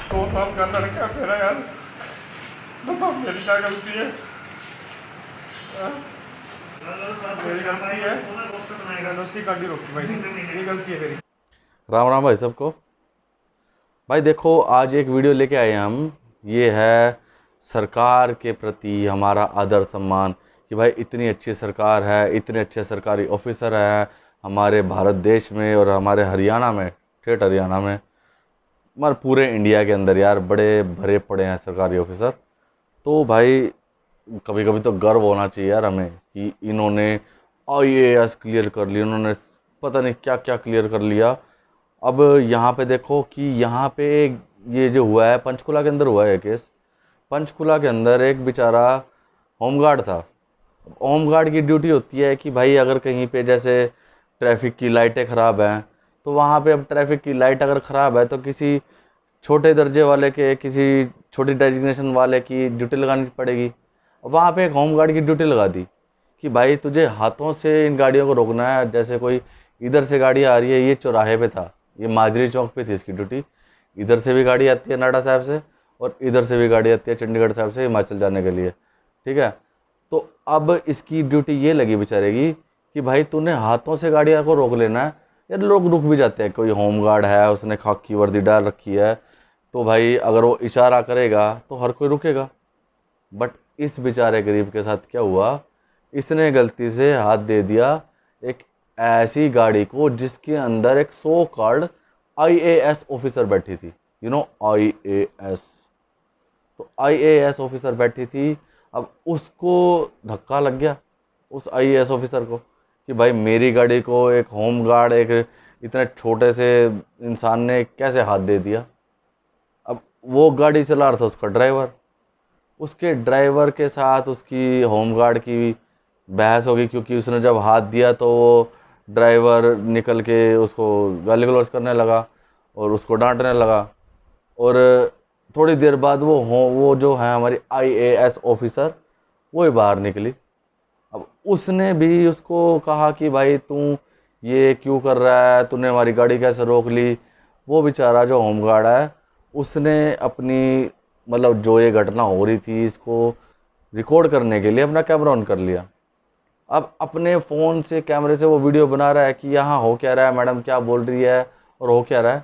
2 साल का लड़का मेरा यार, बताओ मेरी क्या गलती है? हाँ? मेरी गलती है, मैंने उसकी गाड़ी रोकी भाई, ये गलती है मेरी। राम राम भाई सबको। भाई देखो, आज एक वीडियो लेके आए हैं हम। ये है सरकार के प्रति हमारा आदर सम्मान, कि भाई इतनी अच्छी सरकार है, इतने अच्छे सरकारी ऑफिसर हैं हमारे भारत देश में और हमारे हरियाणा में, स्टेट हरियाणा में, हमारे पूरे इंडिया के अंदर यार बड़े भरे पड़े हैं सरकारी ऑफिसर। तो भाई कभी कभी तो गर्व होना चाहिए यार हमें कि इन्होंने आईएएस क्लियर कर ली, उन्होंने पता नहीं क्या क्या क्लियर कर लिया। अब यहाँ पे देखो कि यहाँ पे ये जो हुआ है पंचकुला के अंदर हुआ है केस। पंचकुला के अंदर एक बेचारा होमगार्ड था। होमगार्ड की ड्यूटी होती है कि भाई अगर कहीं पे जैसे ट्रैफिक की लाइटें ख़राब हैं, तो वहाँ पे अब ट्रैफिक की लाइट अगर ख़राब है तो किसी छोटे दर्जे वाले के, किसी छोटी डेजिग्नेशन वाले की ड्यूटी लगानी पड़ेगी। वहाँ पे एक होमगार्ड की ड्यूटी लगा दी कि भाई तुझे हाथों से इन गाड़ियों को रोकना है। जैसे कोई इधर से गाड़ी आ रही है, ये चौराहे पे था, ये माजरी चौक पे थी इसकी ड्यूटी। इधर से भी गाड़ी आती है नाडा साहब से, और इधर से भी गाड़ी आती है चंडीगढ़ साहब से हिमाचल जाने के लिए, ठीक है। तो अब इसकी ड्यूटी ये लगी बेचारे की कि भाई तूने हाथों से गाड़ियाँ को रोक लेना है। यार लोग रुक भी जाते हैं, कोई होमगार्ड है, उसने खाकी वर्दी डाल रखी है, तो भाई अगर वो इशारा करेगा तो हर कोई रुकेगा। बट इस बेचारे गरीब के साथ क्या हुआ, इसने गलती से हाथ दे दिया एक ऐसी गाड़ी को जिसके अंदर एक सो कॉल्ड आईएएस ऑफिसर बैठी थी। आईएएस, तो आईएएस ऑफिसर बैठी थी। अब उसको धक्का लग गया उस आईएएस ऑफिसर को कि भाई मेरी गाड़ी को एक होमगार्ड, एक इतने छोटे से इंसान ने कैसे हाथ दे दिया। अब वो गाड़ी चला रहा था उसका ड्राइवर, उसके ड्राइवर के साथ उसकी होमगार्ड की बहस हो गई, क्योंकि उसने जब हाथ दिया तो वो ड्राइवर निकल के उसको गाली गलौज करने लगा और उसको डांटने लगा। और थोड़ी देर बाद वो जो है हमारी आईएएस ऑफिसर, वो ही बाहर निकली। अब उसने भी उसको कहा कि भाई तू ये क्यों कर रहा है, तूने हमारी गाड़ी कैसे रोक ली। वो बेचारा जो होमगार्ड है, उसने अपनी मतलब जो ये घटना हो रही थी इसको रिकॉर्ड करने के लिए अपना कैमरा ऑन कर लिया। अब अपने फ़ोन से कैमरे से वो वीडियो बना रहा है कि यहाँ हो क्या रहा है, मैडम क्या बोल रही है और हो क्या रहा है।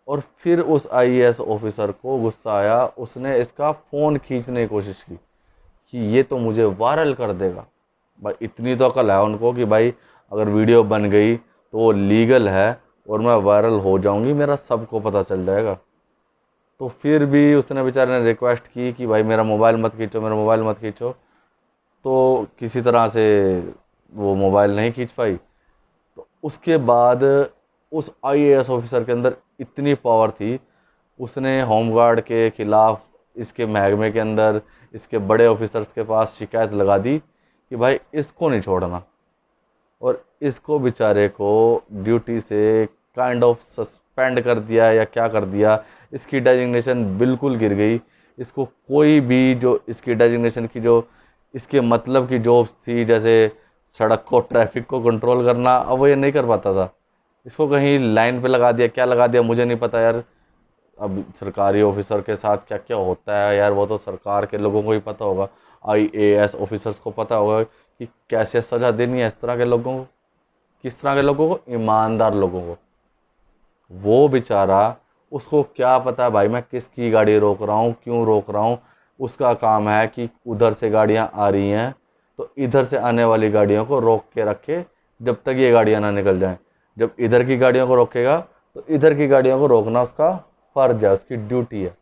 और फिर उस आईएएस ऑफिसर को गुस्सा आया, उसने इसका फ़ोन खींचने की कोशिश की कि ये तो मुझे वायरल कर देगा। भाई इतनी तो अकल है उनको कि भाई अगर वीडियो बन गई तो वो लीगल है और मैं वायरल हो जाऊंगी, मेरा सबको पता चल जाएगा। तो फिर भी उसने बेचारे ने रिक्वेस्ट की कि भाई मेरा मोबाइल मत खींचो, मेरा मोबाइल मत खींचो। तो किसी तरह से वो मोबाइल नहीं खींच पाई। तो उसके बाद उस आईएएस ऑफिसर के अंदर इतनी पावर थी, उसने होमगार्ड के खिलाफ इसके महकमे के अंदर इसके बड़े ऑफिसर्स के पास शिकायत लगा दी कि भाई इसको नहीं छोड़ना, और इसको बेचारे को ड्यूटी से काइंड ऑफ सस्पेंड कर दिया या क्या कर दिया। इसकी डेजिग्नेशन बिल्कुल गिर गई। इसको कोई भी जो इसकी डेजिग्नेशन की जो इसके मतलब की जॉब्स थी, जैसे सड़क को ट्रैफिक को कंट्रोल करना, अब वो ये नहीं कर पाता था। इसको कहीं लाइन पे लगा दिया, क्या लगा दिया मुझे नहीं पता यार। अब सरकारी ऑफिसर के साथ क्या क्या होता है यार, वो तो सरकार के लोगों को ही पता होगा। आईएएस ऑफिसर्स को पता होगा कि कैसे सज़ा देनी है इस तरह के लोगों को, किस तरह के लोगों को, ईमानदार लोगों को। वो बेचारा, उसको क्या पता भाई मैं किसकी गाड़ी रोक रहा हूँ, क्यों रोक रहा हूँ। उसका काम है कि उधर से गाड़ियाँ आ रही हैं तो इधर से आने वाली गाड़ियों को रोक के रखे जब तक ये गाड़ियाँ ना निकल जाएं। जब इधर की गाड़ियों को रोकेगा तो इधर की गाड़ियों को रोकना उसका फ़र्ज है, उसकी ड्यूटी है।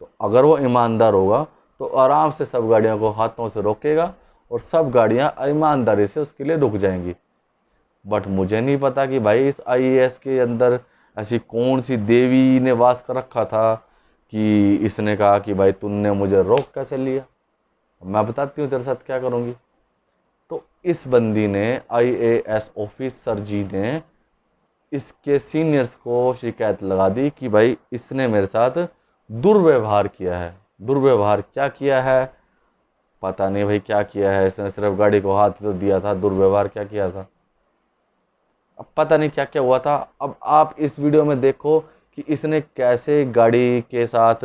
तो अगर वो ईमानदार होगा तो आराम से सब गाड़ियों को हाथों से रोकेगा और सब गाड़ियाँ ईमानदारी से उसके लिए रुक जाएंगी। बट मुझे नहीं पता कि भाई इस आईएएस के अंदर ऐसी कौन सी देवी ने वास कर रखा था कि इसने कहा कि भाई तुमने मुझे रोक कैसे लिया, मैं बताती हूँ तेरे साथ क्या करूँगी। तो इस बंदी ने, आईएएस ऑफिसर जी ने, इसके सीनियर्स को शिकायत लगा दी कि भाई इसने मेरे साथ दुर्व्यवहार किया है। दुर्व्यवहार क्या किया है पता नहीं भाई, क्या किया है इसने, सिर्फ गाड़ी को हाथ तो दिया था, दुर्व्यवहार क्या किया था अब पता नहीं क्या क्या हुआ था। अब आप इस वीडियो में देखो कि इसने कैसे गाड़ी के साथ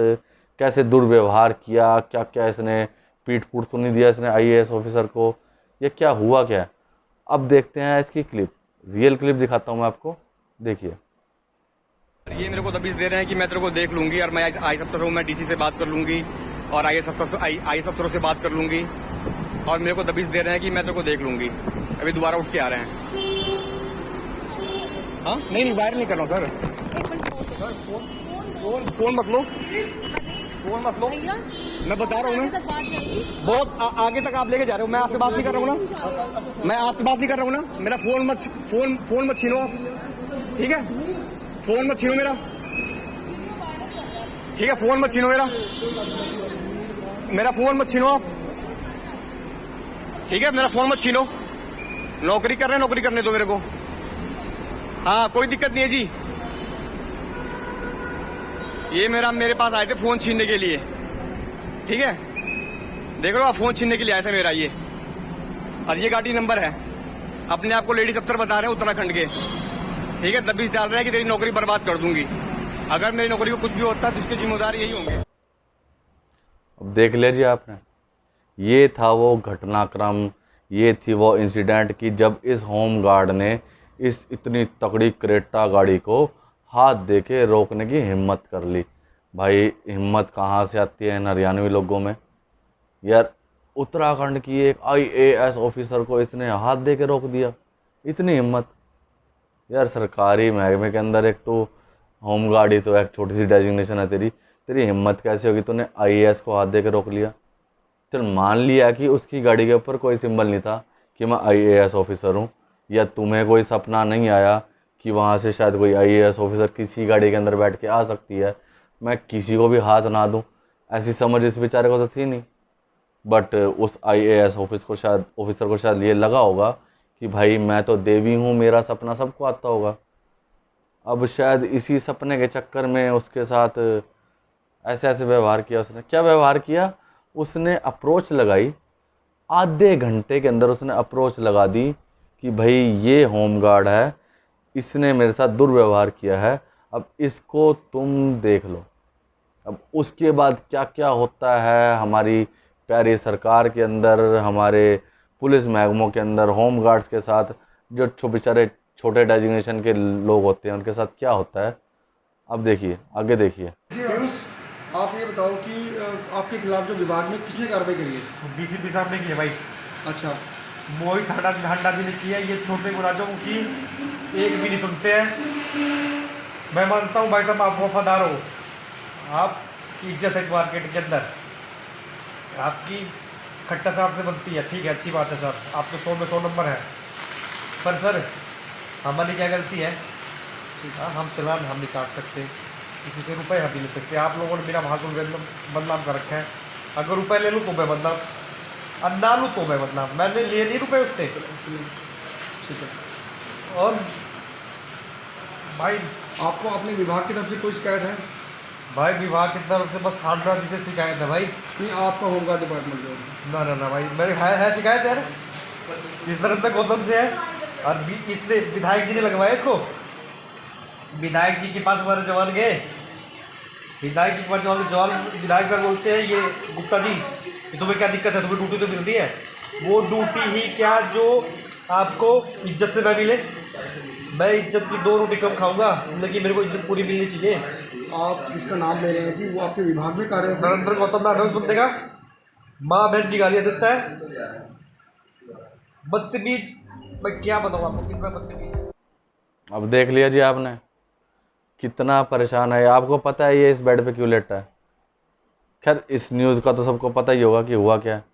कैसे दुर्व्यवहार किया, क्या क्या इसने पीठ पूठ तो नहीं दिया इसने आईएएस ऑफिसर को, ये क्या हुआ क्या। अब देखते हैं इसकी क्लिप, रियल क्लिप दिखाता हूँ मैं आपको, देखिए। ये मेरे को दबिश दे रहे हैं कि मैं तेरे को देख लूंगी और मैं आईएएस अफसर हूँ, मैं डीसी से बात कर लूंगी और आईएएस अफसरों से बात कर लूंगी, और मेरे को दबिश दे रहे हैं कि मैं तेरे को देख लूंगी। अभी दोबारा उठ के आ रहे हैं। हाँ नहीं वायरल नहीं कर रहा हूँ सर। फोन मत लो, फोन मत लो, मैं बता रहा हूँ ना, बहुत आगे तक आप लेके जा रहे हो। मैं आपसे बात नहीं कर रहा हूँ ना, मैं आपसे बात नहीं कर रहा हूँ ना। मेरा फोन मत छीनो आप, ठीक है? फोन मत छीनो मेरा, ठीक है? फोन मत छीनो मेरा फोन मत छीनो आप, ठीक है? मेरा फोन मत छीनो। नौकरी कर रहे हैं, नौकरी करने दो मेरे को। हाँ कोई दिक्कत नहीं है जी। ये मेरे पास आए थे फोन छीनने के लिए, ठीक है? देख रहे हो आप, फोन छीनने के लिए आए थे मेरा ये, और ये गाड़ी नंबर है। अपने आप को लेडीज अफसर बता रहे हैं उत्तराखंड के, ठीक है? दबिश डाल रहे हैं कि तेरी नौकरी बर्बाद कर दूंगी। अगर मेरी नौकरी को कुछ भी होता है तो इसके जिम्मेदार यही होंगे। अब देख लीजिए आपने, ये था वो घटनाक्रम, ये थी वो इंसिडेंट कि जब इस होम गार्ड ने इस इतनी तगड़ी क्रेटा गाड़ी को हाथ दे के रोकने की हिम्मत कर ली। भाई हिम्मत कहाँ से आती है इन हरियाणवी लोगों में यार। उत्तराखंड की एक आईएएस ऑफिसर को इसने हाथ दे के रोक दिया, इतनी हिम्मत यार। सरकारी महकमे के अंदर एक तो होम गार्ड ही तो एक छोटी सी डेजिग्नेशन है तेरी हिम्मत कैसे होगी, तूने आईएएस को हाथ दे के रोक लिया। चल मान लिया कि उसकी गाड़ी के ऊपर कोई सिंबल नहीं था कि मैं आईएएस ऑफिसर हूँ, या तुम्हें कोई सपना नहीं आया कि वहाँ से शायद कोई आईएएस ऑफिसर किसी गाड़ी के अंदर बैठ के आ सकती है, मैं किसी को भी हाथ ना दूँ, ऐसी समझ इस बेचारे को तो थी नहीं। बट उस आईएएस ऑफिसर को शायद ये लगा होगा कि भाई मैं तो देवी हूँ, मेरा सपना सबको आता होगा। अब शायद इसी सपने के चक्कर में उसके साथ ऐसे ऐसे व्यवहार किया। उसने क्या व्यवहार किया, उसने अप्रोच लगाई, आधे घंटे के अंदर उसने अप्रोच लगा दी कि भाई ये होम गार्ड है, इसने मेरे साथ दुर्व्यवहार किया है, अब इसको तुम देख लो। अब उसके बाद क्या क्या होता है हमारी प्यारी सरकार के अंदर, हमारे पुलिस महकमों के अंदर होम गार्ड्स के साथ, जो बेचारे छोटे डेजिग्नेशन के लोग होते हैं उनके साथ क्या होता है, अब देखिए, आगे देखिए। आप ये बताओ कि आपके खिलाफ जो विभाग में किसने कार्रवाई करी है? डीसीपी साहब ने की है भाई। अच्छा, मोहित हंडा जी ने की है। ये छोटे मुलाजों की एक भी नहीं सुनते हैं। मैं मानता हूँ भाई साहब आप वफादार हो, आपकी इज्जत है मार्केट के अंदर, आपकी खट्टा साहब से बनती है, ठीक है, अच्छी बात है सर, आप तो 100 में 100 नंबर है। पर सर हमारी क्या गलती है? हाँ, हम चलान हम नहीं काट सकते, किसी से रुपए हम नहीं ले सकते। आप लोगों ने मेरा भाषण बदनाम कर रखा है। अगर रुपए ले लूँ तो मैं बदनाम, और ना लूँ तो मैं बदनाम। मैंने लिए नहीं रुपए उससे, ठीक है। और भाई आपको अपने विभाग की तरफ से कोई शिकायत है? भाई विभाग की तरफ से बस हार्डवेयर जी से शिकायत है भाई। नहीं, आपका होमगार्ड डिपार्टमेंट जो है। ना भाई, मेरे है शिकायत यार, इस तरफ तक गौतम से है, और इसने विधायक जी ने लगवाया इसको। विधायक जी के पास हमारे जवान गए, विधायक जी के पास जवान विधायक सर बोलते हैं, ये गुप्ता जी तुम्हें क्या दिक्कत है, तुम्हें ड्यूटी तो मिलती है। वो ड्यूटी ही क्या जो आपको इज्जत से ना मिले। मैं इज्जत की 2 रोटी कम खाऊंगा, लेकिन मेरे को इज्जत पूरी मिलनी चाहिए। आप जिसका नाम ले रहे हैं जी, वो आपके विभाग में कार्य नरेंद्र गौतम राठौर बंदे का माँ बहन की गालियाँ देता है, बदतमीज। मैं क्या बताऊँ आपको कितना बदतमीज है। अब देख लिया जी आपने, कितना परेशान है। आपको पता है ये इस बेड पे क्यों लेटा है? खैर इस न्यूज़ का तो सबको पता ही होगा कि हुआ क्या है।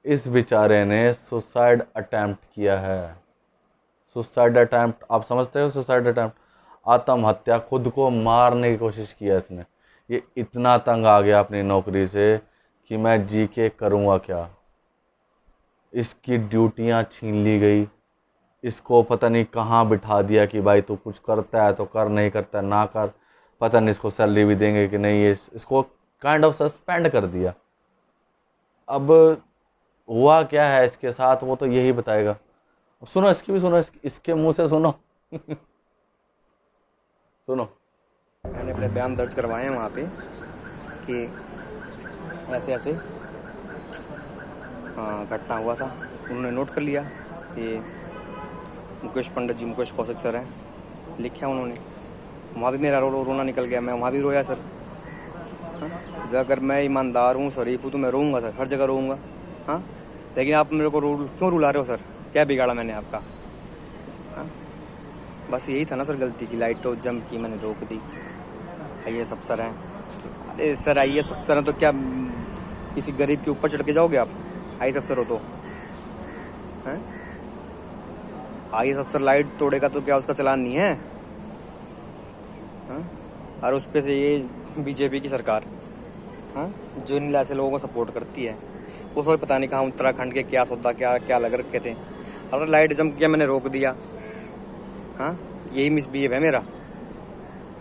इस बेचारे ने सुसाइड अटैम्प्ट किया है। सुसाइड अटैम्प्ट, आप समझते हो सुसाइड अटैम्प्ट? आत्महत्या, खुद को मारने की कोशिश किया इसने। ये इतना तंग आ गया अपनी नौकरी से कि मैं जी के करूँगा क्या। इसकी ड्यूटियाँ छीन ली गई, इसको पता नहीं कहाँ बिठा दिया कि भाई तू कुछ करता है तो कर, नहीं करता है ना कर, पता नहीं इसको सैलरी भी देंगे कि नहीं। ये इसको काइंड ऑफ सस्पेंड कर दिया। अब हुआ क्या है इसके साथ वो तो यही बताएगा। अब सुनो, इसकी भी सुनो, इसके मुंह से सुनो। सुनो। मैंने अपने बयान दर्ज करवाए हैं वहाँ पे कि ऐसे ऐसे घटना हुआ था। उन्होंने नोट कर लिया। ये मुकेश पंडित जी, मुकेश कौशिक सर हैं, लिखा उन्होंने। वहाँ भी मेरा रोना निकल गया, मैं वहाँ भी रोया सर। हाँ, अगर मैं ईमानदार हूँ, शरीफ हूँ, तो मैं रोऊंगा सर, हर जगह रोऊंगा। हाँ, लेकिन आप मेरे को क्यों रुला रहे हो सर? क्या बिगाड़ा मैंने आपका? हाँ, बस यही था ना सर गलती की, लाइटों जम की मैंने रोक दी। IAS अफसर हैं। अरे सर IAS अफसर हैं तो क्या किसी गरीब के ऊपर चढ़ के जाओगे आप? IAS अफसर हो तो हैं? IAS अफसर लाइट तोड़ेगा तो क्या उसका चालान नहीं है? हाँ? और उस पे से ये BJP की सरकार, हाँ, जो इन ऐसे लोगों को सपोर्ट करती है, वो फिर पता नहीं कहाँ उत्तराखंड के क्या सौदा क्या लग रखे थे। अगर लाइट जम किया मैंने रोक दिया। हाँ, यही मिसबिहेव है मेरा।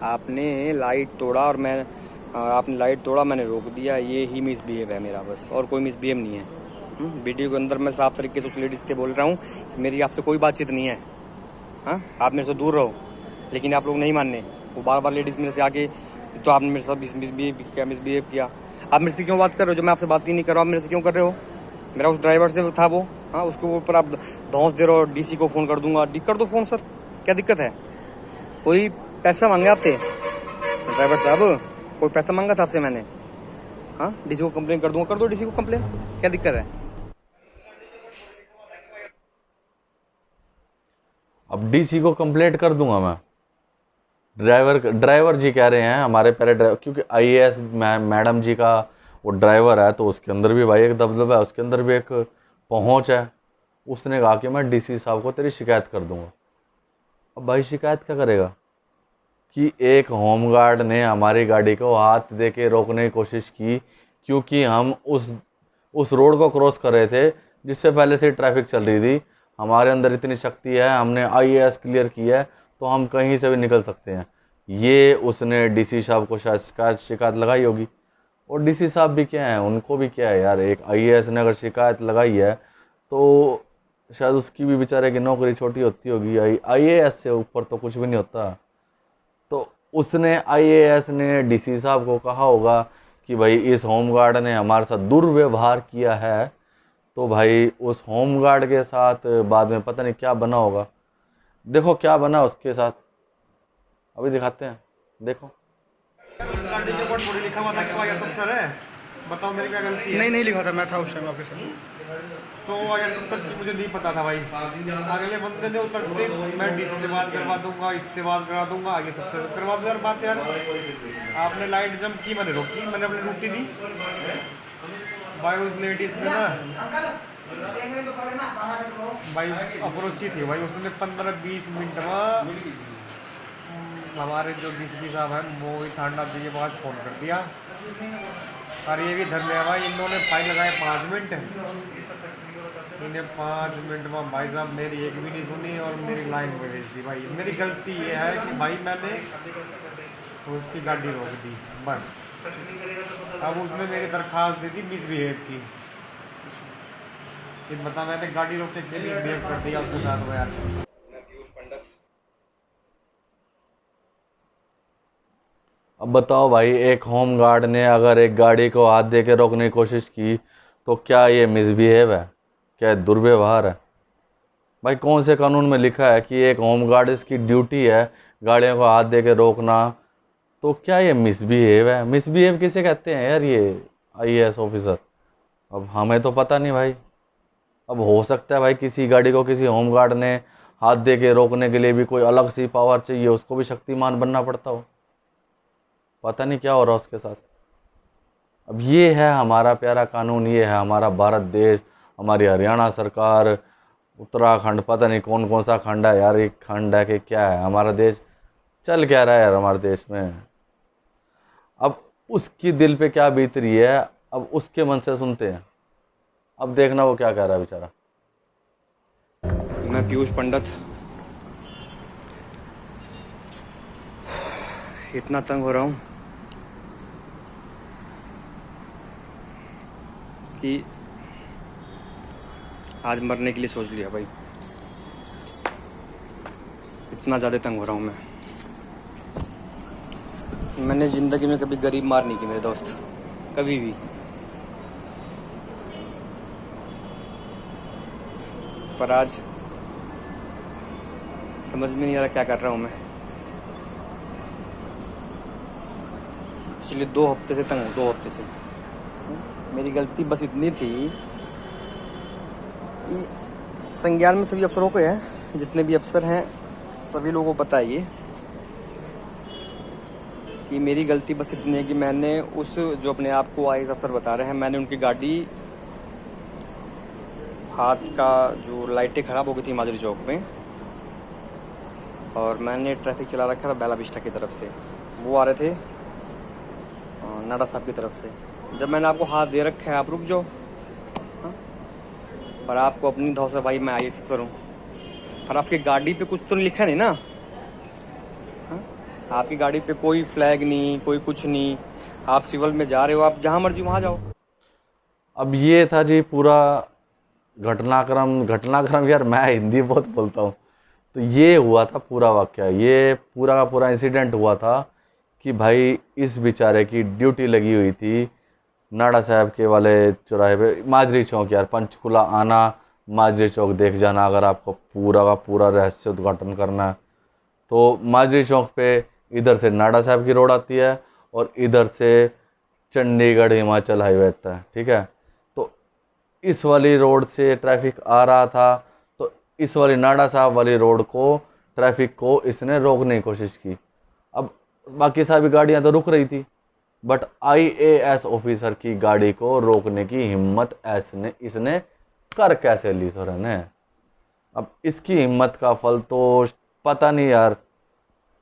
आपने लाइट तोड़ा और आपने लाइट तोड़ा, मैंने रोक दिया, ये ही मिसबिहेव है मेरा, बस और कोई मिसबिहेव नहीं है। वीडियो के अंदर मैं साफ तरीके से उस लेडीज से बोल रहा हूँ, मेरी आपसे कोई बातचीत नहीं है। हाँ, आप मेरे से दूर रहो, लेकिन आप लोग नहीं मानने। वो बार बार लेडीज मेरे से आके, तो आपने मेरे साथ मिसबिहेव किया। आप मेरे से क्यों बात कर रहे हो? जो मैं आपसे बात ही नहीं कर रहा हूँ, आप मेरे से क्यों कर रहे हो? मेरा उस ड्राइवर से था वो, हाँ, उसके ऊपर आप धौंस दे रहे हो। DC को फ़ोन कर दूंगा। कर दो फ़ोन सर, क्या दिक्कत है? कोई पैसा मांगे आपसे ड्राइवर साहब? कोई पैसा मांगा था आपसे मैंने? हाँ, DC को कंप्लेन कर दूंगा। कर दो DC को कंप्लेन, क्या दिक्कत है? अब DC को कंप्लेंट कर दूंगा मैं? ड्राइवर जी कह रहे हैं हमारे पहले ड्राइवर, क्योंकि IAS मैडम जी का वो ड्राइवर है, तो उसके अंदर भी भाई एक दबदबा है, उसके अंदर भी एक पहुंच है। उसने कहा कि मैं DC साहब को तेरी शिकायत कर दूंगा। अब भाई शिकायत क्या करेगा कि एक होमगार्ड ने हमारी गाड़ी को हाथ दे के रोकने की कोशिश की, क्योंकि हम उस रोड को क्रॉस कर रहे थे जिससे पहले से ट्रैफिक चल रही थी। हमारे अंदर इतनी शक्ति है, हमने IAS क्लियर की है, तो हम कहीं से भी निकल सकते हैं। ये उसने DC साहब को शायद शिकायत लगाई होगी। और DC साहब भी क्या है, उनको भी क्या है यार, एक IAS ने अगर शिकायत लगाई है तो शायद उसकी भी बेचारे की नौकरी छोटी होती होगी। IAS से ऊपर तो कुछ भी नहीं होता। तो उसने IAS ने DC साहब को कहा होगा कि भाई इस होमगार्ड ने हमारे साथ दुर्व्यवहार किया है, तो भाई उस होमगार्ड के साथ बाद में पता नहीं क्या बना होगा। देखो क्या बना उसके साथ, अभी दिखाते हैं, देखो। गाड़ी के ऊपर थोड़ी लिखा हुआ था कि IAS अफसर है, बताओ मेरी क्या गलती है? नहीं लिखा था, मैं था उस टाइम आपके साथ। तो IAS अफसर की मुझे नहीं पता था भाई। अगले बंदे ने उतरते मैं DC से बात करवा दूंगा, इससे बात करा दूंगा, IAS अफसर से करवा दो यार बात यार। आपने लाइट जंप की, मैंने रोकी, मैंने अपनी ड्यूटी दी भाई। उस लेडीज ने ना भाई अप्रोच ही थी भाई, उसने 15-20 मिनट में हमारे जो DCP साहब हैं मोहित थांडा जी के पास फ़ोन कर दिया। और ये भी धन्यवाद, इन्होंने फाइल लगाए 5 मिनट। इन्हें 5 मिनट में भाई साहब मेरी एक भी नहीं सुनी और मेरी लाइन में भेज दी। भाई मेरी गलती ये है कि भाई मैंने तो उसकी गाड़ी रोक दी बस। अब उसने मेरी दरख्वास्त दी थी मिसबिहेव की। ये बता, मैंने गाड़ी रोक के मिसबिहेव कर दिया उसके साथ वो यार। अब बताओ भाई, एक होमगार्ड ने अगर एक गाड़ी को हाथ दे के रोकने की कोशिश की तो क्या ये मिसबिहेव है? क्या दुर्व्यवहार है? भाई कौन से कानून में लिखा है कि एक होमगार्ड इसकी ड्यूटी है गाड़ियों को हाथ दे के रोकना? तो क्या ये मिसबिहेव है? मिसबिहेव किसे कहते हैं यार ये IAS ऑफिसर? अब हमें तो पता नहीं भाई। अब हो सकता है भाई किसी गाड़ी को किसी होमगार्ड ने हाथ दे के रोकने के लिए भी कोई अलग सी पावर चाहिए, उसको भी शक्तिमान बनना पड़ता हो। पता नहीं क्या हो रहा उसके साथ। अब ये है हमारा प्यारा कानून, ये है हमारा भारत देश, हमारी हरियाणा सरकार, उत्तराखंड, पता नहीं कौन कौन सा खंड है यार, एक खंड है कि क्या है? हमारा देश चल क्या रहा है यार हमारे देश में? अब उसकी दिल पे क्या बीत रही है, अब उसके मन से सुनते हैं। अब देखना वो क्या कह रहा है बेचारा। मैं पीयूष पंडित इतना तंग हो रहा हूँ कि आज मरने के लिए सोच लिया भाई। इतना ज़्यादा तंग हो रहा हूँ मैं। मैंने ज़िंदगी में कभी गरीब मार नहीं की मेरे दोस्त, कभी भी। पर आज समझ में नहीं आ रहा क्या कर रहा हूँ मैं। पिछले 2 हफ्ते से तंग हूँ, 2 हफ्ते से। मेरी गलती बस इतनी थी कि संज्ञान में सभी अफसरों को है, जितने भी अफसर हैं सभी लोगों को पता है ये कि मेरी गलती बस इतनी है कि मैंने उस जो अपने आप को आईएएस अफसर बता रहे हैं, मैंने उनकी गाड़ी, हाथ का जो लाइटें ख़राब हो गई थी माजरी चौक में, और मैंने ट्रैफिक चला रखा था बेला विस्टा की तरफ से, वो आ रहे थे नाडा साहब की तरफ से। जब मैंने आपको हाथ दे रखा है आप रुक जाओ, हाँ? पर आपको अपनी धौ से भाई मैं आईएएस अफसर हूँ, पर आपकी गाड़ी पे कुछ तो नहीं लिखा नहीं ना, हाँ? आपकी गाड़ी पे कोई फ्लैग नहीं, कोई कुछ नहीं, आप सिविल में जा रहे हो, आप जहाँ मर्जी वहाँ जाओ। अब ये था जी पूरा घटनाक्रम यार, मैं हिंदी बहुत बोलता हूँ। तो ये हुआ था पूरा वाक़या, ये पूरा का पूरा इंसिडेंट हुआ था कि भाई इस बेचारे की ड्यूटी लगी हुई थी नाडा साहब के वाले चौराहे पे, माजरी चौक। यार पंचकुला आना, माजरी चौक देख जाना, अगर आपको पूरा का पूरा रहस्य उद्घाटन करना है तो माजरी चौक पे इधर से नाडा साहब की रोड आती है और इधर से चंडीगढ़ हिमाचल हाईवे आता है, ठीक है। तो इस वाली रोड से ट्रैफिक आ रहा था, तो इस वाली नाडा साहब वाली रोड को ट्रैफिक को इसने रोकने की कोशिश की। अब बाकी सारी गाड़ियां तो रुक रही थी, बट आईएएस ऑफिसर की गाड़ी को रोकने की हिम्मत इसने कर कैसे ली सोरेन ने। अब इसकी हिम्मत का फल तो पता नहीं यार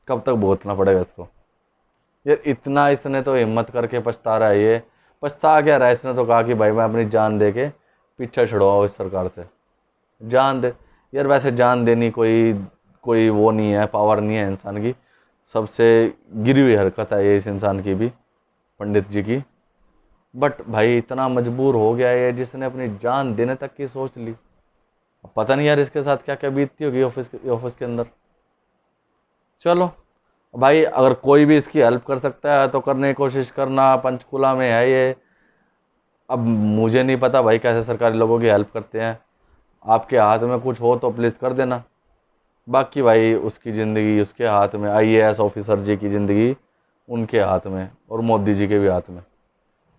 कब तक भुगतना पड़ेगा इसको। यार इतना इसने तो हिम्मत करके पछता रहा है, ये पछता क्या रहा है, इसने तो कहा कि भाई मैं अपनी जान दे के पीछा छुड़वाऊँ इस सरकार से, जान दे। यार वैसे जान देनी कोई वो नहीं है, पावर नहीं है इंसान की, सबसे गिरी हुई हरकत है ये इस इंसान की भी, पंडित जी की। बट भाई इतना मजबूर हो गया है जिसने अपनी जान देने तक की सोच ली। अब पता नहीं यार इसके साथ क्या क्या बीतती होगी ऑफिस के अंदर। चलो भाई, अगर कोई भी इसकी हेल्प कर सकता है तो करने की कोशिश करना। पंचकुला में है ये, अब मुझे नहीं पता भाई कैसे सरकारी लोगों की हेल्प करते हैं। आपके हाथ में कुछ हो तो प्लीज़ कर देना। बाकी भाई उसकी ज़िंदगी उसके हाथ में, आईएएस ऑफिसर जी की ज़िंदगी उनके हाथ में और मोदी जी के भी हाथ में।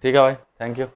ठीक है भाई, थैंक यू।